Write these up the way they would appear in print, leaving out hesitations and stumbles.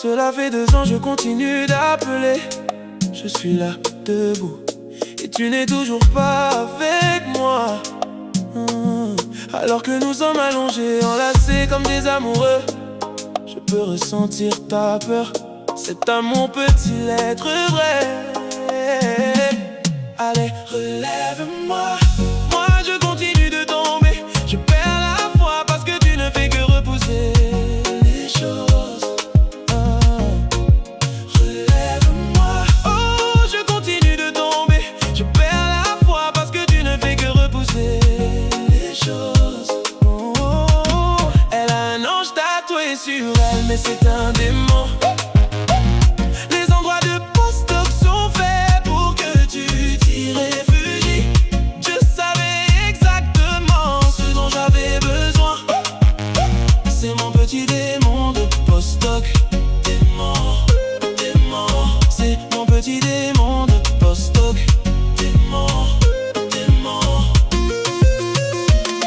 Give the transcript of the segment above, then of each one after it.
Cela fait 2 ans, je continue d'appeler. Je suis là, debout, et tu n'es toujours pas avec moi. Alors que nous sommes allongés, enlacés comme des amoureux. Je peux ressentir ta peur. Cet amour peut-il être vrai? Allez, relève-moi. Moi je continue de tomber. Je perds la foi parce que tu ne fais que repousser les choses. Relève-moi. Oh, je continue de tomber. Je perds la foi parce que tu ne fais que repousser les choses. Elle a un ange tatoué sur elle, mais c'est un démon. Les endroits de post-doc sont faits pour que tu t'y réfugies. Je savais exactement ce dont j'avais besoin. C'est mon petit démon de post-doc. Démon, démon. C'est mon petit démon de post-doc. Démon, démon.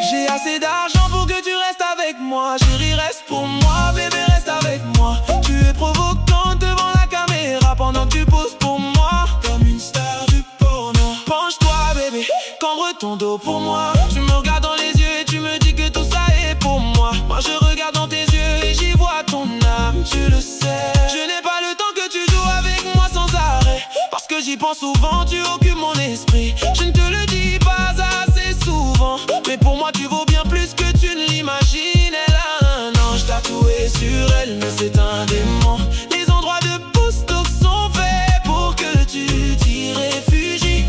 J'ai assez d'argent pour que tu restes avec moi. Chérie, reste pour moi, bébé, reste avec moi. Tu es provocante devant la caméra pendant que tu poses pour moi comme une star du porno. Penche-toi, bébé, cambre ton dos pour moi. Tu me regardes dans les yeux et tu me dis que tout ça est pour moi. Moi je regarde dans tes yeux et j'y vois ton âme, tu le sais. Je n'ai pas le temps que tu joues avec moi sans arrêt, parce que j'y pense souvent, tu occupes mon esprit. Je ne te le dis pas assez souvent, mais pour moi tu vaux bien plus que tu ne l'imagines. Elle a un ange tatoué sur elle, mais c'est un démon. Les endroits de post-doc sont faits pour que tu t'y réfugies.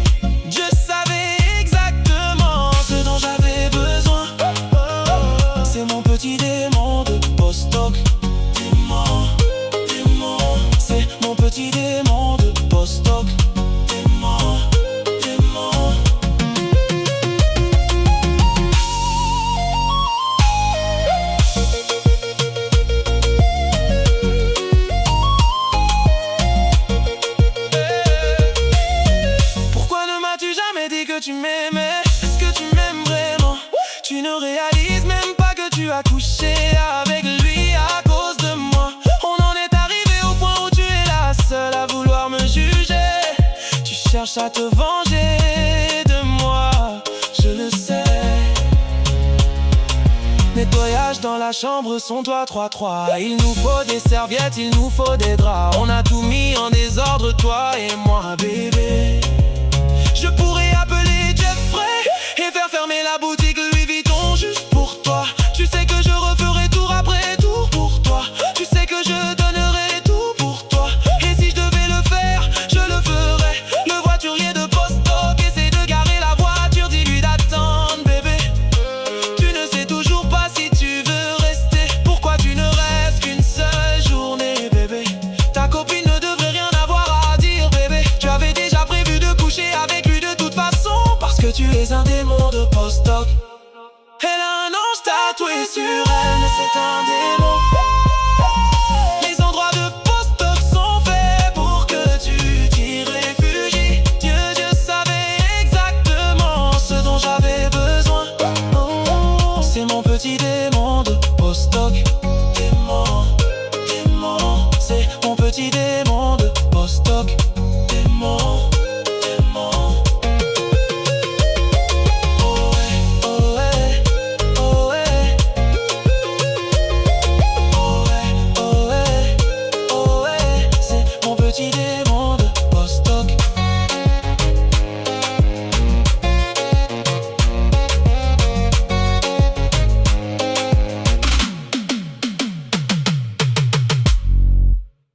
Je savais exactement ce dont j'avais besoin. C'est mon petit démon de post-doc. Démon, démon. C'est mon petit démon de post-doc. Démon, démon. Pourquoi ne m'as-tu jamais dit que tu m'aimais? Est-ce que tu m'aimes vraiment? Tu ne réalises même pas que tu as couché avec lui à cause de moi. On en est arrivé au point où tu es la seule à vouloir me juger. Tu cherches à te venger de moi, je le sais. Nettoyage dans la chambre, son toit 3-3. Il nous faut des serviettes, il nous faut des draps. On a tout mis en désordre, toi et moi, bébé. Je pourrais appeler Jeffrey et faire fermer la boutique Louis Vuitton juste pour toi. Tu sais que je referai tour après tour pour toi. Tu sais que je donnerai tout pour toi. Et si je devais le faire, je le ferais. Le voiturier de post-doc essaie de garer la voiture, dis-lui d'attendre, bébé. Tu ne sais toujours pas si tu veux rester. Pourquoi tu ne restes qu'une seule journée, bébé? Ta copine ne devrait rien avoir à dire, bébé. Tu avais déjà prévu de coucher avec lui de toute façon, parce que tu es un démon de post-doc.